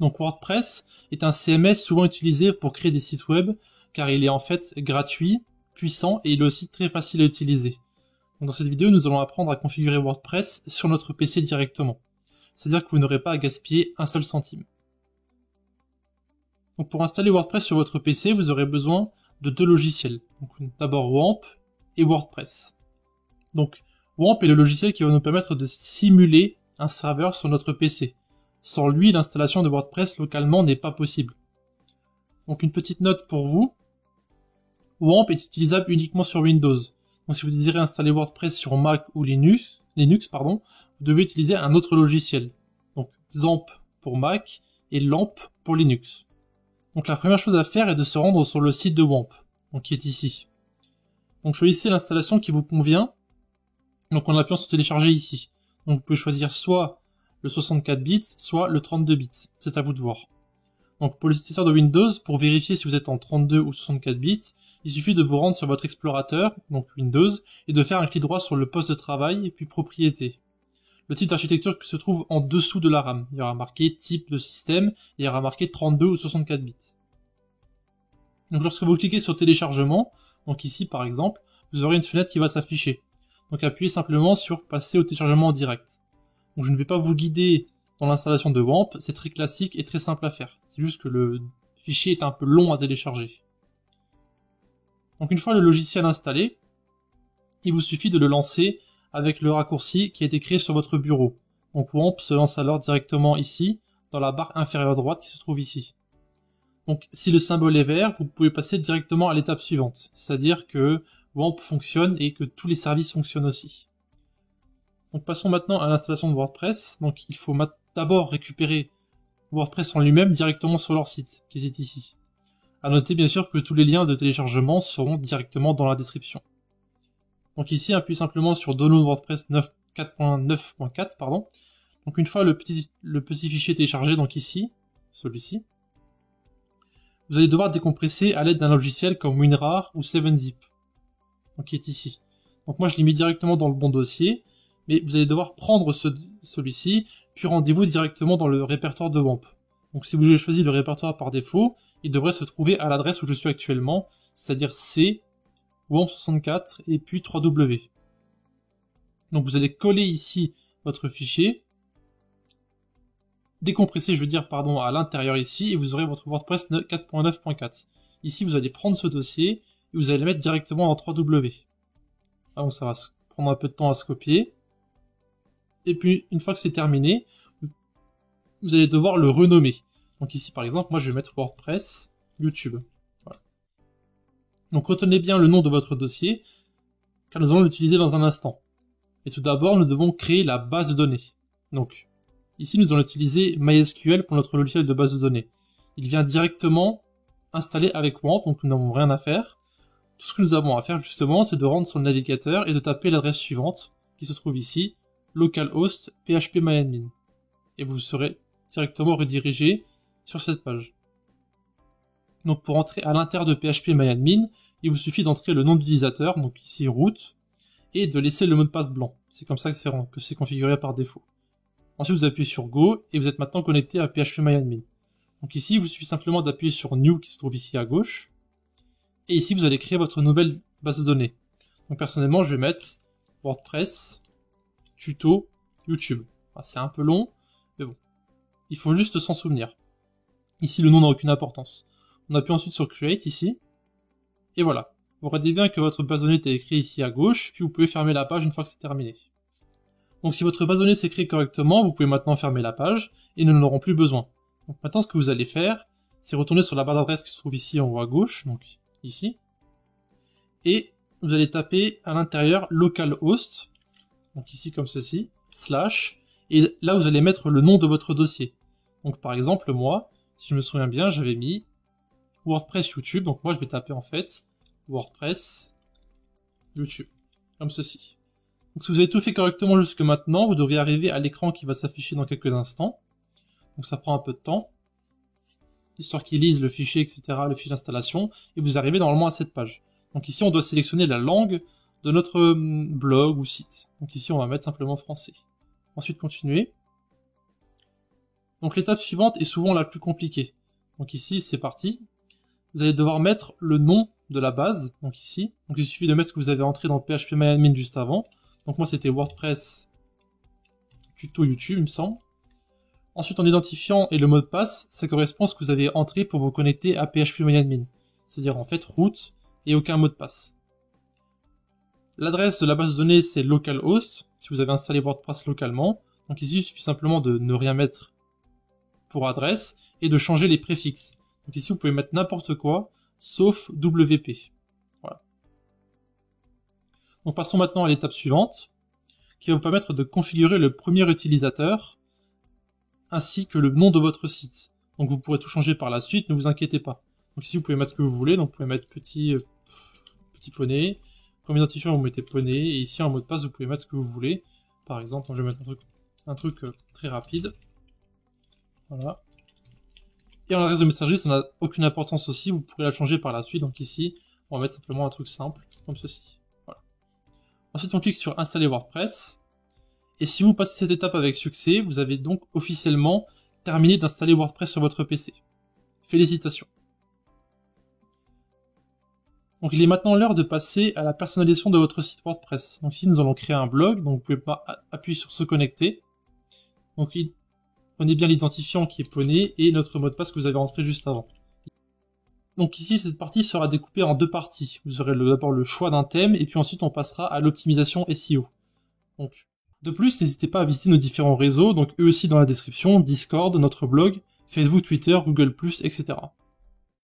Donc WordPress est un CMS souvent utilisé pour créer des sites web, car il est en fait gratuit, puissant et il est aussi très facile à utiliser. Donc dans cette vidéo, nous allons apprendre à configurer WordPress sur notre PC directement. C'est-à-dire que vous n'aurez pas à gaspiller un seul centime. Donc pour installer WordPress sur votre PC, vous aurez besoin de deux logiciels. Donc d'abord WAMP et WordPress. Donc WAMP est le logiciel qui va nous permettre de simuler un serveur sur notre PC. Sans lui, l'installation de WordPress localement n'est pas possible. Donc une petite note pour vous, WAMP est utilisable uniquement sur Windows. Donc si vous désirez installer WordPress sur Mac ou Linux, vous devez utiliser un autre logiciel. Donc XAMPP pour Mac et LAMP pour Linux. Donc la première chose à faire est de se rendre sur le site de WAMP, donc qui est ici. Donc choisissez l'installation qui vous convient, donc en appuyant sur télécharger ici. Donc vous pouvez choisir soit le 64 bits, soit le 32 bits, c'est à vous de voir. Donc pour les utilisateurs de Windows, pour vérifier si vous êtes en 32 ou 64 bits, il suffit de vous rendre sur votre explorateur, donc Windows, et de faire un clic droit sur le poste de travail, puis propriétés. Le type d'architecture se trouve en dessous de la RAM. Il y aura marqué type de système, et il y aura marqué 32 ou 64 bits. Donc lorsque vous cliquez sur téléchargement, donc ici par exemple, vous aurez une fenêtre qui va s'afficher. Donc appuyez simplement sur passer au téléchargement en direct. Donc je ne vais pas vous guider dans l'installation de WAMP, c'est très classique et très simple à faire. C'est juste que le fichier est un peu long à télécharger. Donc une fois le logiciel installé, il vous suffit de le lancer avec le raccourci qui a été créé sur votre bureau. Donc WAMP se lance alors directement ici, dans la barre inférieure droite qui se trouve ici. Donc si le symbole est vert, vous pouvez passer directement à l'étape suivante, c'est-à-dire que WAMP fonctionne et que tous les services fonctionnent aussi. Donc passons maintenant à l'installation de WordPress. Donc il faut d'abord récupérer WordPress en lui-même directement sur leur site, qui est ici. À noter bien sûr que tous les liens de téléchargement seront directement dans la description. Donc ici, appuyez simplement sur Download WordPress 4.9.4, pardon. Donc une fois le petit fichier téléchargé, donc ici, celui-ci, vous allez devoir décompresser à l'aide d'un logiciel comme WinRAR ou 7-Zip, donc qui est ici. Donc moi je l'ai mis directement dans le bon dossier, mais vous allez devoir prendre celui-ci, puis rendez-vous directement dans le répertoire de WAMP. Donc si vous avez choisi le répertoire par défaut, il devrait se trouver à l'adresse où je suis actuellement, c'est-à-dire C, WAMP64 et puis 3W. Donc vous allez coller ici votre fichier, décompresser à l'intérieur ici, et vous aurez votre WordPress 4.9.4. Ici vous allez prendre ce dossier, et vous allez le mettre directement dans 3W. Ah bon, ça va prendre un peu de temps à se copier. Et puis une fois que c'est terminé, vous allez devoir le renommer. Donc ici par exemple, moi je vais mettre WordPress YouTube. Voilà. Donc retenez bien le nom de votre dossier, car nous allons l'utiliser dans un instant. Et tout d'abord, nous devons créer la base de données. Donc ici nous allons utiliser MySQL pour notre logiciel de base de données. Il vient directement installé avec WAMP, donc nous n'avons rien à faire. Tout ce que nous avons à faire justement, c'est de rendre sur le navigateur et de taper l'adresse suivante, qui se trouve ici, localhost phpMyAdmin. Et vous serez directement redirigé sur cette page. Donc pour entrer à l'intérieur de phpMyAdmin, il vous suffit d'entrer le nom d'utilisateur, donc ici root, et de laisser le mot de passe blanc. C'est comme ça que c'est configuré par défaut. Ensuite vous appuyez sur Go, et vous êtes maintenant connecté à phpMyAdmin. Donc ici, il vous suffit simplement d'appuyer sur New, qui se trouve ici à gauche, et ici vous allez créer votre nouvelle base de données. Donc personnellement, je vais mettre WordPress, tuto, YouTube. Enfin, c'est un peu long, mais bon. Il faut juste s'en souvenir. Ici, le nom n'a aucune importance. On appuie ensuite sur Create ici. Et voilà. Vous regardez bien que votre base de données est écrite ici à gauche, puis vous pouvez fermer la page une fois que c'est terminé. Donc si votre base de données s'écrit correctement, vous pouvez maintenant fermer la page, et nous n'en aurons plus besoin. Donc maintenant, ce que vous allez faire, c'est retourner sur la barre d'adresse qui se trouve ici en haut à gauche, donc ici. Et vous allez taper à l'intérieur localhost, donc ici comme ceci, /, et là vous allez mettre le nom de votre dossier. Donc par exemple moi, si je me souviens bien, j'avais mis WordPress YouTube, donc moi je vais taper en fait WordPress YouTube, comme ceci. Donc si vous avez tout fait correctement jusque maintenant, vous devriez arriver à l'écran qui va s'afficher dans quelques instants. Donc ça prend un peu de temps, histoire qu'il lise le fichier, etc., le fichier d'installation, et vous arrivez normalement à cette page. Donc ici on doit sélectionner la langue de notre blog ou site. Donc ici on va mettre simplement français. Ensuite continuer. Donc l'étape suivante est souvent la plus compliquée. Donc ici, c'est parti. Vous allez devoir mettre le nom de la base, donc ici. Donc il suffit de mettre ce que vous avez entré dans phpMyAdmin juste avant. Donc moi c'était WordPress tuto YouTube, il me semble. Ensuite, en identifiant et le mot de passe, ça correspond à ce que vous avez entré pour vous connecter à phpMyAdmin. C'est-à-dire en fait root et aucun mot de passe. L'adresse de la base de données, c'est localhost, si vous avez installé WordPress localement. Donc ici, il suffit simplement de ne rien mettre pour adresse et de changer les préfixes. Donc ici, vous pouvez mettre n'importe quoi, sauf WP. Voilà. Donc passons maintenant à l'étape suivante, qui va vous permettre de configurer le premier utilisateur, ainsi que le nom de votre site. Donc vous pourrez tout changer par la suite, ne vous inquiétez pas. Donc ici, vous pouvez mettre ce que vous voulez, donc vous pouvez mettre petit poney. Comme identifiant, vous mettez poney, et ici, en mot de passe, vous pouvez mettre ce que vous voulez. Par exemple, je vais mettre un truc très rapide. Voilà. Et en adresse de messagerie, ça n'a aucune importance aussi, vous pourrez la changer par la suite. Donc ici, on va mettre simplement un truc simple, comme ceci. Voilà. Ensuite, on clique sur installer WordPress. Et si vous passez cette étape avec succès, vous avez donc officiellement terminé d'installer WordPress sur votre PC. Félicitations. Donc il est maintenant l'heure de passer à la personnalisation de votre site WordPress. Donc ici nous allons créer un blog, donc vous pouvez pas appuyer sur se connecter. Donc prenez bien l'identifiant qui est poney et notre mot de passe que vous avez entré juste avant. Donc ici cette partie sera découpée en deux parties. Vous aurez d'abord le choix d'un thème et puis ensuite on passera à l'optimisation SEO. Donc de plus, n'hésitez pas à visiter nos différents réseaux, donc eux aussi dans la description, Discord, notre blog, Facebook, Twitter, Google+, etc.